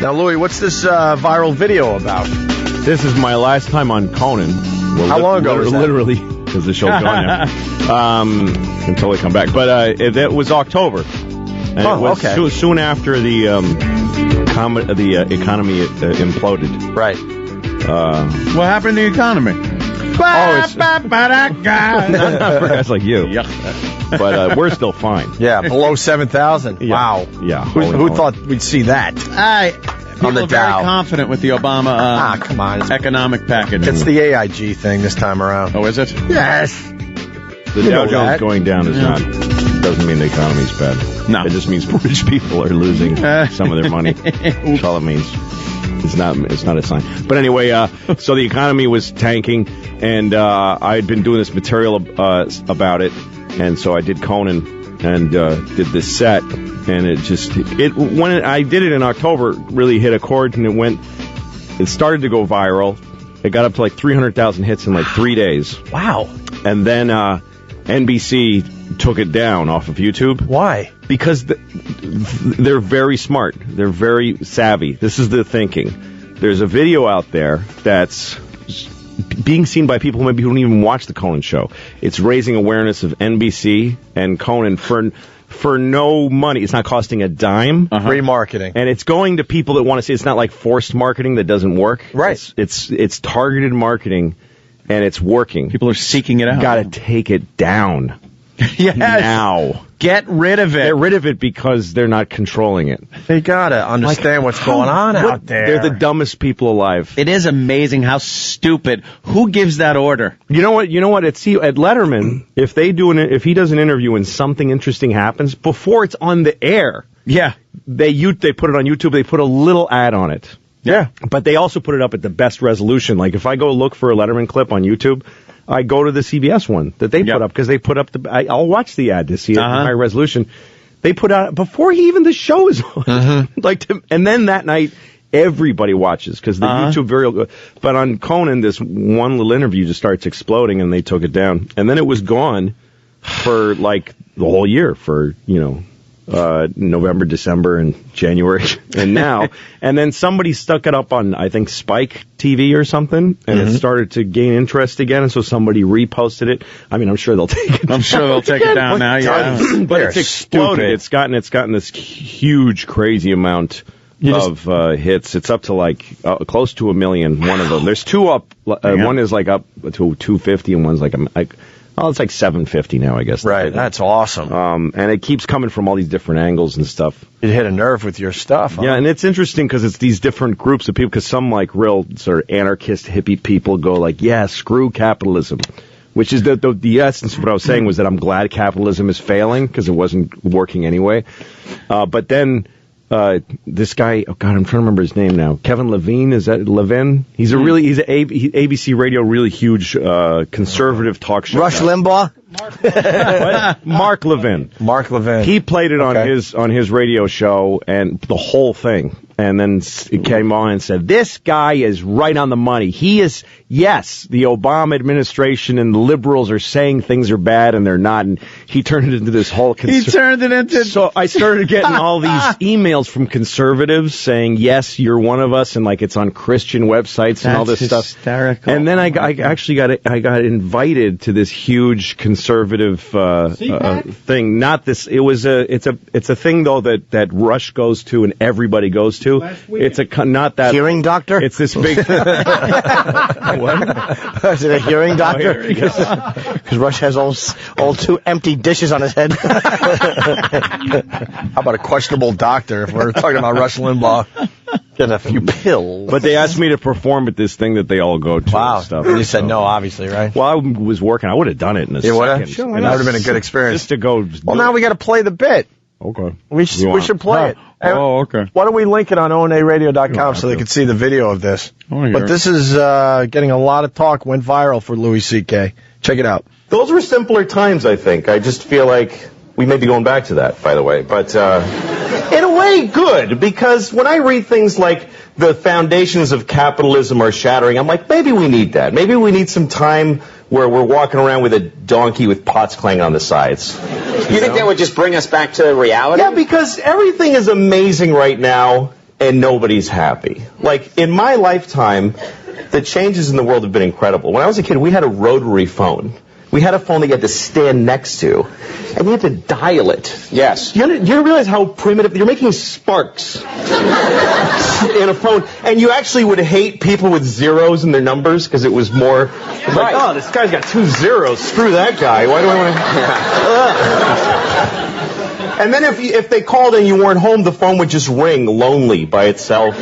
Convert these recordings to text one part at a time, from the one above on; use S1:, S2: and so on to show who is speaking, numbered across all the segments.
S1: Now, Louis, what's this viral video about?
S2: This is my last time on Conan. Well,
S1: how long ago was that?
S2: Literally, because the show's gone now. Until we come back. But it was October. And it was soon after the economy imploded.
S1: Right.
S3: What happened to the economy?
S2: It's like you.
S3: Yeah.
S2: But we're still fine.
S1: Yeah, below 7,000.
S2: Yeah.
S1: Wow.
S2: Yeah.
S1: Who thought we'd see that?
S3: People are very confident with the Obama
S1: come on.
S3: economic package.
S1: It's the AIG thing this time around.
S3: Oh, is it?
S1: Yes.
S2: The Dow Jones going down doesn't mean the economy's bad.
S3: No.
S2: It just means rich people are losing some of their money. That's all it means. It's not a sign. But anyway, so the economy was tanking, and I had been doing this material about it, and so I did Conan and did this set, and when I did it in October, it really hit a chord, and it started to go viral. It got up to like 300,000 hits in like 3 days.
S1: Wow.
S2: And then NBC took it down off of YouTube.
S1: Why?
S2: Because they're very smart. They're very savvy. This is the thinking. There's a video out there that's being seen by people who maybe don't even watch the Conan show. It's raising awareness of NBC and Conan for no money. It's not costing a dime.
S1: Free marketing.
S2: And it's going to people that want to see. It's not like forced marketing that doesn't work.
S1: Right.
S2: It's targeted marketing, and it's working.
S3: People are seeking it out.
S2: Got to take it down.
S3: Yes.
S2: Now.
S3: Get rid of it.
S2: Get rid of it because they're not controlling it.
S1: They got to understand what's going on out there.
S2: They're the dumbest people alive.
S3: It is amazing how stupid. Who gives that order?
S2: You know what? At Letterman, if he does an interview and something interesting happens, before it's on the air,
S3: Yeah.
S2: they put it on YouTube, they put a little ad on it.
S1: Yeah.
S2: But they also put it up at the best resolution. Like if I go look for a Letterman clip on YouTube, I go to the CBS one that they put up because they put up I'll watch the ad to see it in high resolution. They put out before the show is on. And then that night everybody watches because the YouTube very good. But on Conan, this one little interview just starts exploding, and they took it down. And then it was gone for like the whole year for November, December, and January, and now, and then somebody stuck it up on, I think, Spike TV or something, and it started to gain interest again, and so somebody reposted it. I mean, I'm sure they'll take it.
S3: I'm sure they'll take it down now. Yeah,
S2: but it's exploded. It's gotten this huge, crazy amount of hits. It's up to like close to 1 million. One of them. There's two up. One is like up to 250, and one's like it's like 750 now, I guess.
S1: Right, that's awesome.
S2: And it keeps coming from all these different angles and stuff.
S1: It hit a nerve with your stuff. Huh?
S2: Yeah, and it's interesting because it's these different groups of people, because some like real sort of anarchist hippie people go like, yeah, screw capitalism. Which is the essence of what I was saying was that I'm glad capitalism is failing because it wasn't working anyway. But then this guy, oh God, I'm trying to remember his name now. Kevin Levine, is that Levin? He's an ABC Radio, really huge conservative talk show.
S1: Rush Limbaugh?
S2: Mark Levin.
S1: Mark Levin.
S2: He played it on his radio show and the whole thing. And then it came on and said, this guy is right on the money. He is, yes, the Obama administration and the liberals are saying things are bad and they're not. And he turned it into this whole... So I started getting all these emails from conservatives saying, yes, you're one of us. And like it's on Christian websites and all this stuff.
S3: Hysterical.
S2: And then I actually got invited to this huge conservative thing. Not this. It's a thing though that Rush goes to and everybody goes to. It's not that
S1: hearing doctor.
S2: It's this big.
S1: What? Is it a hearing doctor? Because Rush has all two empty dishes on his head. How about a questionable doctor? If we're talking about Rush Limbaugh, get a few pills.
S2: But they asked me to perform at this thing that they all go to.
S1: Wow.
S2: And stuff.
S1: And you said no, obviously, right?
S2: Well, I was working. I would have done it in a second.
S1: Sure, that would have been a good experience.
S2: Just to go.
S1: Well, now we got to play the bit.
S2: Okay.
S1: We should play it.
S3: Okay.
S1: Why don't we link it on onaradio.com so they can see the video of this? But this is getting a lot of talk, went viral for Louis C.K. Check it out.
S4: Those were simpler times, I think. I just feel like we may be going back to that, by the way. But in a way, way good, because when I read things like the foundations of capitalism are shattering, I'm like, maybe we need that. Maybe we need some time where we're walking around with a donkey with pots clanging on the sides.
S5: You think that would just bring us back to reality?
S4: Yeah, because everything is amazing right now, and nobody's happy. Like, in my lifetime, the changes in the world have been incredible. When I was a kid, we had a rotary phone. We had a phone that you had to stand next to, and you had to dial it.
S5: Yes.
S4: You realize how primitive? You're making sparks in a phone, and you actually would hate people with zeros in their numbers because it was more like, oh, this guy's got 2 zeros. Screw that guy. Why do I want to? And then if they called and you weren't home, the phone would just ring lonely by itself.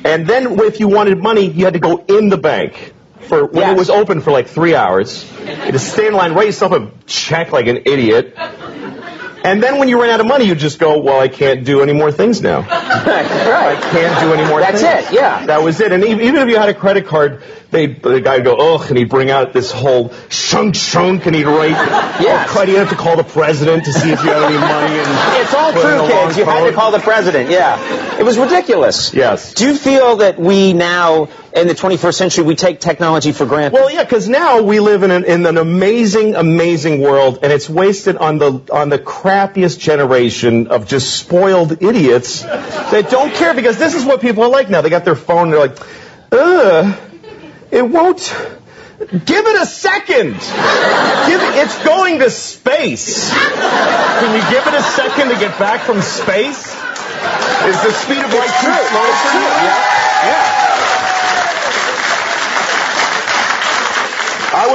S4: And then if you wanted money, you had to go in the bank. When it was open for like 3 hours. You had to stay in line, write yourself a check like an idiot. And then when you ran out of money, you just go, well, I can't do any more things now.
S5: Right.
S4: I can't do any more things.
S5: That's it, yeah.
S4: That was it. And even if you had a credit card, the guy would go, ugh, and he'd bring out this whole shunk, and he'd write,
S5: yes.
S4: You have to call the president to see if you have any money. And
S5: it's all true, kids. You had to call the president, yeah. It was ridiculous.
S4: Yes.
S5: Do you feel that we now, in the 21st century, we take technology for granted?
S4: Well, yeah, because now we live in an amazing, amazing world, and it's wasted on the crappiest generation of just spoiled idiots that don't care, because this is what people are like now. They got their phone, and they're like, it won't. Give it a second. It's going to space. Can you give it a second to get back from space? Is the speed of light too slow for you? Yeah. I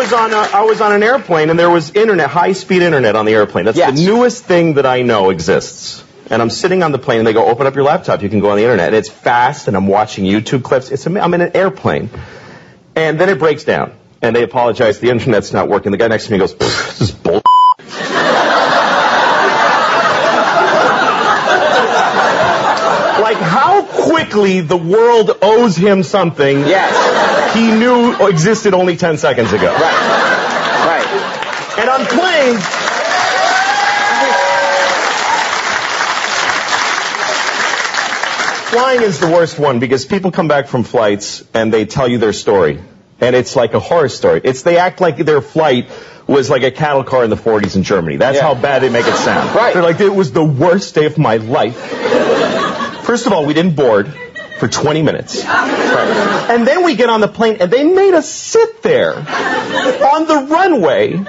S4: was on an airplane, and there was internet, high-speed internet on the airplane. That's the newest thing that I know exists. And I'm sitting on the plane, and they go, open up your laptop. You can go on the internet. And it's fast, and I'm watching YouTube clips. I'm in an airplane. And then it breaks down. And they apologize. The internet's not working. The guy next to me goes, this is bull. Like, how quickly the world owes him something he knew existed only 10 seconds ago.
S5: Right.
S4: And on planes, flying is the worst one, because people come back from flights and they tell you their story. And it's like a horror story. They act like their flight was like a cattle car in the 40s in Germany. That's how bad they make it sound.
S5: Right.
S4: They're like, it was the worst day of my life. First of all, we didn't board for 20 minutes. Right. And then we get on the plane, and they made us sit there on the runway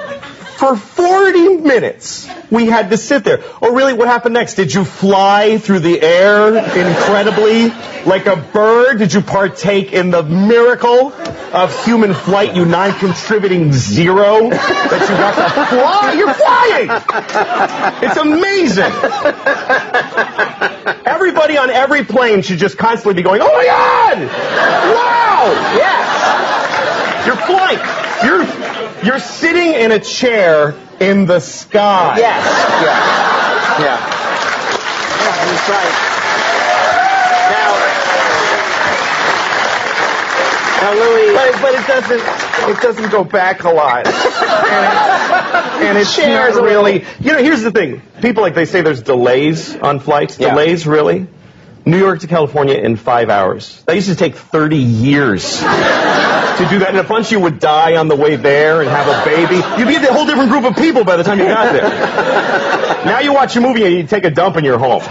S4: for 40 minutes. We had to sit there. Oh, really? What happened next? Did you fly through the air incredibly like a bird? Did you partake in the miracle of human flight, you non-contributing zero, that you got to fly? You're flying! It's amazing. Everybody on every plane should just constantly be going, oh my God! Wow!
S5: Yes!
S4: You're flying. You're sitting in a chair in the sky.
S5: Yes. Yeah, that's right. Now, Louis,
S4: but it doesn't go back a lot. And it's not really. Here's the thing. People, like, they say there's delays on flights.
S5: Yeah.
S4: Delays, really? New York to California in 5 hours. That used to take 30 years to do that, and a bunch of you would die on the way there and have a baby. You'd be a whole different group of people by the time you got there. Now you watch a movie and you take a dump and you're home.
S1: Hey,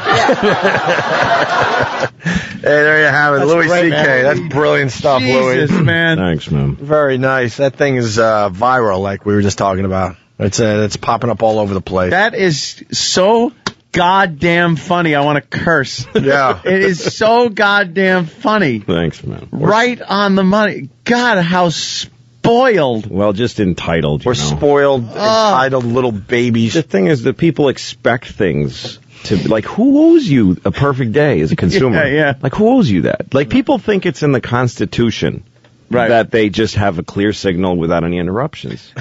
S1: there you have it, Louis C.K. That's brilliant stuff,
S3: Jesus,
S1: Louis.
S3: man.
S2: Thanks, man.
S1: Very nice. That thing is viral, like we were just talking about. It's popping up all over the place.
S3: That is so goddamn funny. I want to curse.
S1: Yeah.
S3: It is so goddamn funny.
S2: Thanks, man.
S3: Right on the money. God, how spoiled.
S2: Well, just entitled.
S1: We're spoiled, entitled little babies.
S2: The thing is that people expect things to, like, who owes you a perfect day as a consumer?
S3: Yeah.
S2: Like, who owes you that? Like, people think it's in the Constitution that they just have a clear signal without any interruptions.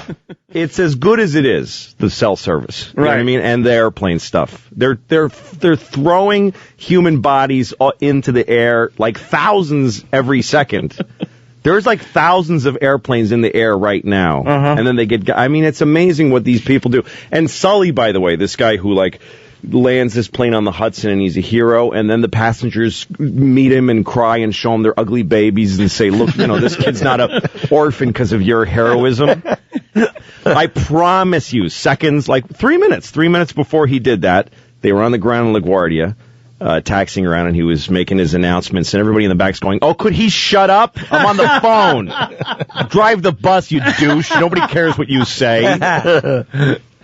S2: It's as good as it is, the cell service. You know what I mean? And the airplane stuff. They're throwing human bodies into the air like thousands every second. There's like thousands of airplanes in the air right now. And then they get, I mean, it's amazing what these people do. And Sully, by the way, this guy who, like, lands this plane on the Hudson, and he's a hero, and then the passengers meet him and cry and show him their ugly babies and say, look, this kid's not an orphan because of your heroism. I promise you, seconds, like 3 minutes before he did that, they were on the ground in LaGuardia, taxiing around, and he was making his announcements, and everybody in the back's going, oh, could he shut up? I'm on the phone. Drive the bus, you douche. Nobody cares what you say.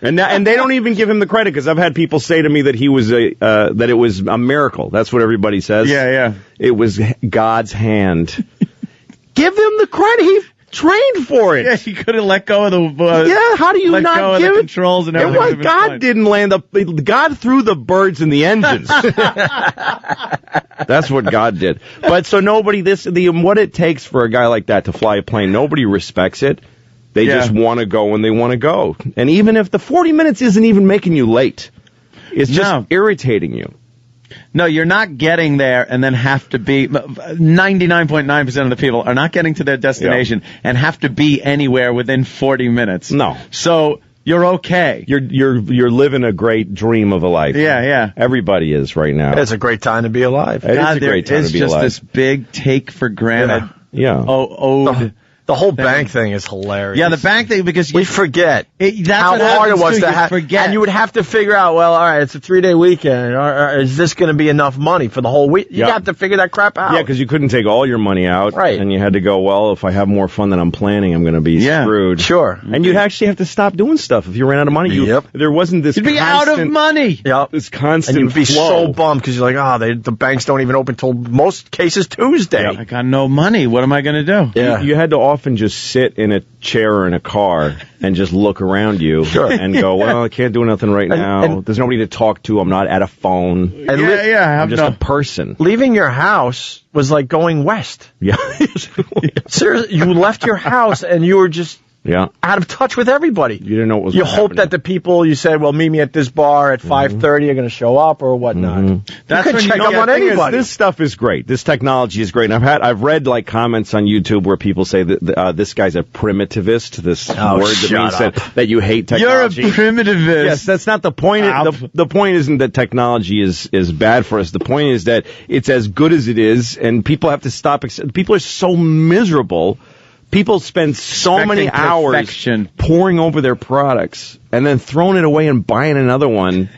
S2: And they don't even give him the credit, because I've had people say to me that he was that it was a miracle. That's what everybody says.
S3: Yeah.
S2: It was God's hand. Give him the credit. He trained for it.
S3: Yeah, he could have let go of the.
S2: How do you
S3: let
S2: not
S3: go of
S2: give
S3: the
S2: it?
S3: controls and everything?
S2: What? God didn't land God threw the birds in the engines. That's what God did. But so nobody what it takes for a guy like that to fly a plane, nobody respects it. They just want to go when they want to go. And even if the 40 minutes isn't even making you late, it's just irritating you.
S3: No, you're not getting there and then have to be 99.9% of the people are not getting to their destination and have to be anywhere within 40 minutes.
S2: No.
S3: So you're okay.
S2: You're living a great dream of a life.
S3: Yeah.
S2: Everybody is right now.
S1: It's a great time to be alive.
S2: It is a great time to be alive.
S3: It's just this big take for granted.
S1: Yeah. The whole bank thing is hilarious.
S3: Yeah, the bank thing, because
S1: we forget
S3: that's
S1: how hard it was to have.
S3: Forget.
S1: And you would have to figure out, well, all right, it's a 3-day weekend. Is this going to be enough money for the whole week? You have to figure that crap out.
S2: Yeah, because you couldn't take all your money out.
S1: Right.
S2: And you had to go, well, if I have more fun than I'm planning, I'm going to be screwed.
S1: Sure.
S2: And you'd actually have to stop doing stuff if you ran out of money. There wasn't this
S3: You'd be out of money.
S1: Yep.
S2: This constant
S1: and you'd be
S2: flow.
S1: so bummed because you're like, the banks don't even open till most cases Tuesday.
S3: I got no money. What am I going to do?
S1: Yeah.
S2: You had to often just sit in a chair or in a car and just look around you and go, well, I can't do nothing right now. And there's nobody to talk to. I'm not at a phone. I'm just a person.
S1: Leaving your house was like going west.
S2: Yeah.
S1: Seriously, you left your house and you were just out of touch with everybody.
S2: You didn't know what was
S1: You hope that the people you said, well, meet me at this bar at 5:30 are going to show up or whatnot.
S3: That's
S1: you
S3: when
S1: check up on anybody.
S2: This stuff is great. This technology is great. And I've read like comments on YouTube where people say that this guy's a primitivist. This word that means that you hate technology.
S3: You're a primitivist.
S2: Yes, that's not the point. The point isn't that technology is bad for us. The point is that it's as good as it is, and people have to stop. People are so miserable. People spend so many hours poring over their products and then throwing it away and buying another one.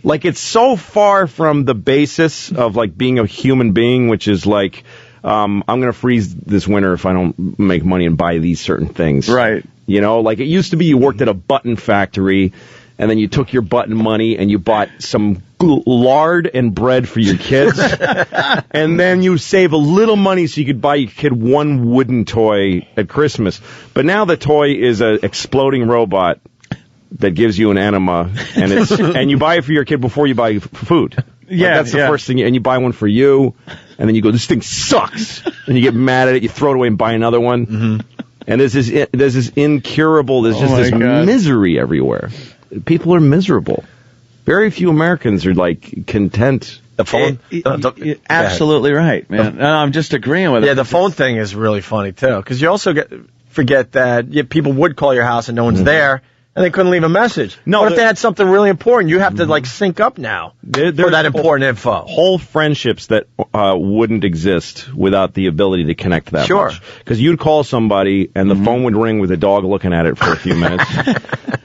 S2: Like, it's so far from the basis of, like, being a human being, which is like, I'm going to freeze this winter if I don't make money and buy these certain things.
S3: Right.
S2: Like it used to be you worked at a button factory and then you took your button money and you bought some lard and bread for your kids, and then you save a little money so you could buy your kid one wooden toy at Christmas. But now the toy is an exploding robot that gives you an enema, and and you buy it for your kid before you buy food. That's the first thing, and you buy one for you, and then you go, this thing sucks, and you get mad at it, you throw it away and buy another one. Mm-hmm. And there's this incurable, there's just this misery everywhere. People are miserable. Very few Americans are, like, content.
S1: The phone?
S3: Absolutely right, man. No, I'm just agreeing with it.
S1: Yeah, the phone thing is really funny, too, because you also forget that people would call your house and no one's there, and they couldn't leave a message. No, what if they had something really important? You have to, like, sync up now for that important info.
S2: Whole friendships that wouldn't exist without the ability to connect that much. Because you'd call somebody, and the phone would ring with a dog looking at it for a few minutes.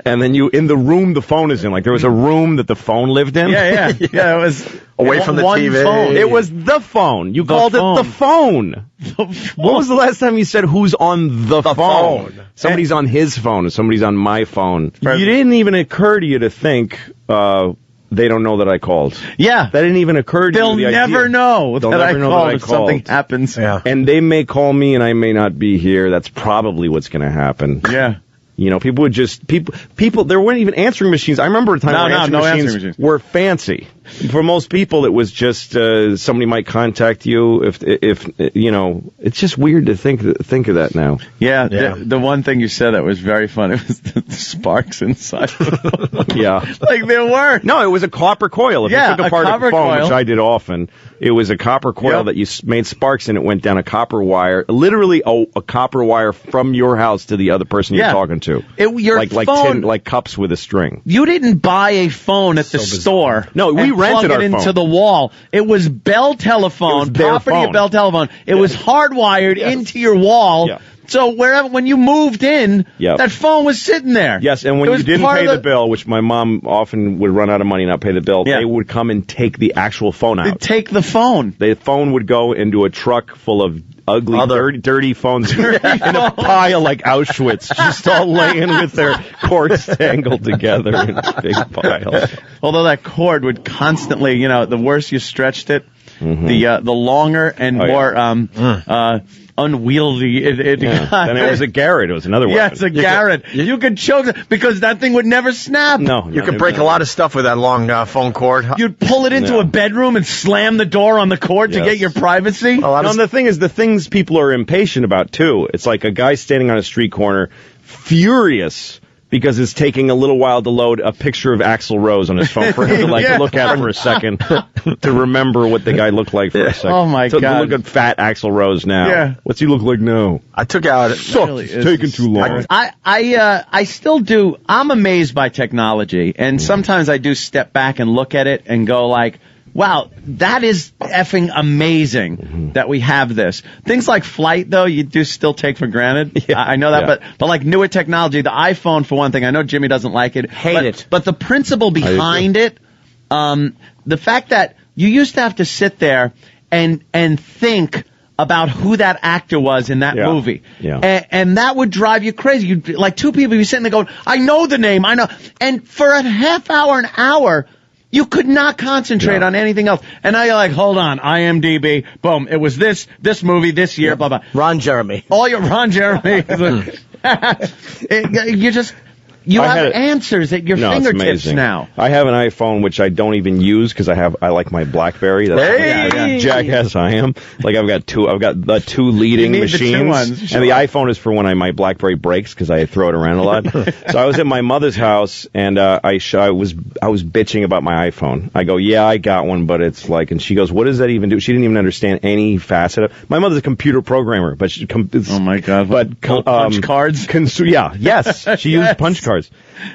S2: And then in the room the phone is in, like there was a room that the phone lived in.
S3: Yeah, it was
S1: away from the TV.
S3: Phone.
S2: It was the phone. You called it the phone. What was the last time you said who's on the phone? Somebody's on his phone, or somebody's on my phone. Right. You didn't even occur to you to think, they don't know that I called.
S3: Yeah.
S2: That didn't even occur to you.
S3: They'll never know that I called if something happens.
S2: Yeah. And they may call me and I may not be here. That's probably what's going to happen.
S3: Yeah.
S2: People would just, people, there weren't even answering machines. I remember a time where answering machines were fancy. For most people, it was just somebody might contact you if it's just weird to think of that now.
S3: Yeah. The one thing you said that was very funny was the sparks inside.
S2: Yeah,
S3: like there were.
S2: No, it was a copper coil. If you took apart a phone, coil. Which I did often, it was a copper coil that you made sparks and it went down a copper wire, literally a copper wire from your house to the other person you're talking to.
S3: Your phone,
S2: like cups with a string.
S3: You didn't buy a phone at the store.
S2: No, we rented our phone.
S3: Into the wall. It was Bell Telephone, property of Bell Telephone. It was hardwired into your wall. Yeah. So when you moved in, that phone was sitting there.
S2: Yes, and when you didn't pay the bill, which my mom often would run out of money and not pay the bill, they would come and take the actual phone out.
S3: They'd take the phone.
S2: The phone would go into a truck full of ugly, dirty phones in a pile like Auschwitz, just all laying with their cords tangled together in a big pile.
S3: Although that cord would constantly, the worse you stretched it, the longer and more unwieldy it got.
S2: And it was a Garrett. It was another one.
S3: Yeah, it's a Garrett. You could choke it because that thing would never snap.
S2: No,
S1: you could break a lot of stuff with that long phone cord.
S3: You'd pull it into a bedroom and slam the door on the cord to get your privacy.
S2: And the thing is, the things people are impatient about, too. It's like a guy standing on a street corner, furious because it's taking a little while to load a picture of Axl Rose on his phone for him to look at for a second to remember what the guy looked like for a second.
S3: Oh my God!
S2: Look at fat Axl Rose now.
S3: Yeah.
S2: What's he look like now?
S1: I took out.
S2: It's taking too long.
S3: I still do. I'm amazed by technology, and sometimes I do step back and look at it and go like, wow, that is effing amazing that we have this. Things like flight, though, you do still take for granted. Yeah. I know that, but like newer technology, the iPhone, for one thing, I know Jimmy doesn't like it.
S1: Hate it.
S3: But the principle behind it, the fact that you used to have to sit there and think about who that actor was in that movie.
S2: Yeah.
S3: And that would drive you crazy. You'd like two people, you'd be sitting there going, I know the name, I know. And for a half hour, an hour, you could not concentrate on anything else. And now you're like, hold on, IMDb, boom, it was this movie, this year, blah, blah.
S1: Ron Jeremy.
S3: All your Ron Jeremy. You have answers at your fingertips now.
S2: I have an iPhone which I don't even use because I like my BlackBerry. That's jackass I am. Like I've got the two leading machines, and the iPhone is for when my BlackBerry breaks because I throw it around a lot. So I was at my mother's house and I was bitching about my iPhone. I go, yeah, I got one, but it's like, and she goes, what does that even do? She didn't even understand any facet of it. My mother's a computer programmer, but
S3: oh my God!
S2: But
S3: punch cards.
S2: Yes, she used punch cards.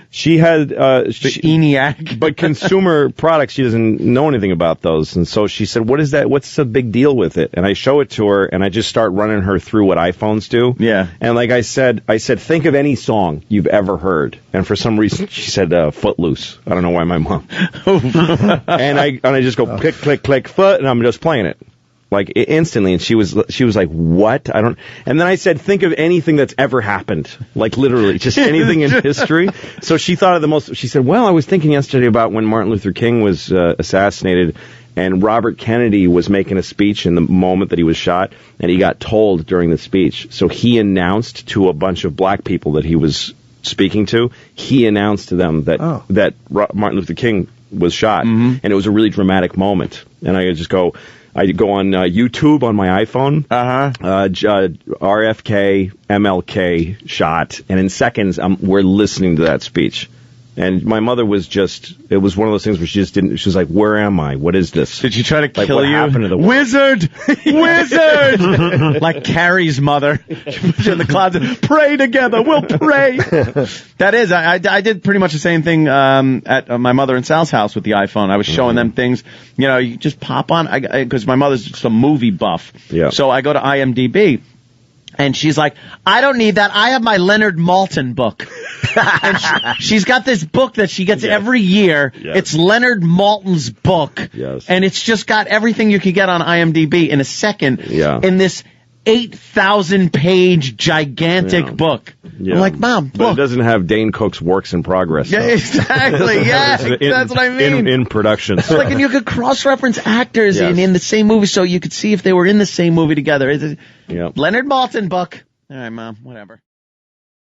S2: She had
S3: ENIAC,
S2: but consumer products. She doesn't know anything about those, and so she said, "What is that? What's the big deal with it?" And I show it to her, and I just start running her through what iPhones do.
S3: Yeah.
S2: And like I said, think of any song you've ever heard, and for some reason she said "Footloose." I don't know why my mom. and I just go click click click foot, and I'm just playing it. Like instantly, and she was like, "What? I don't." And then I said, "Think of anything that's ever happened, like literally, just anything in history." So she thought of the most. She said, "Well, I was thinking yesterday about when Martin Luther King was assassinated, and Robert Kennedy was making a speech in the moment that he was shot, and he got told during the speech. So he announced to a bunch of black people that he was speaking to. He announced to them that Martin Luther King was shot, and it was a really dramatic moment. And I just go." I go on YouTube on my iPhone, RFK, MLK shot, and in seconds we're listening to that speech. And my mother was it was one of those things where she was like, where am I? What is this?
S3: Did she try to kill
S2: what
S3: you?
S2: Happened to the
S3: Wizard! Wizard! Like Carrie's mother. She put you in the closet. Pray together. We'll pray. That is, I did pretty much the same thing at my mother and Sal's house with the iPhone. I was showing them things, you just pop on, because my mother's just a movie buff.
S2: Yeah.
S3: So I go to IMDb. And she's like, I don't need that. I have my Leonard Maltin book. And she's got this book that she gets every year. Yes. It's Leonard Maltin's book.
S2: Yes.
S3: And it's just got everything you could get on IMDb in a second in this 8,000-page gigantic book. Yeah. I'm like, Mom,
S2: but it doesn't have Dane Cook's works in progress.
S3: Yeah, exactly. Yeah, that's what I mean.
S2: In production.
S3: So and you could cross-reference actors in the same movie, so you could see if they were in the same movie together. Leonard Maltin book. All right, Mom, whatever.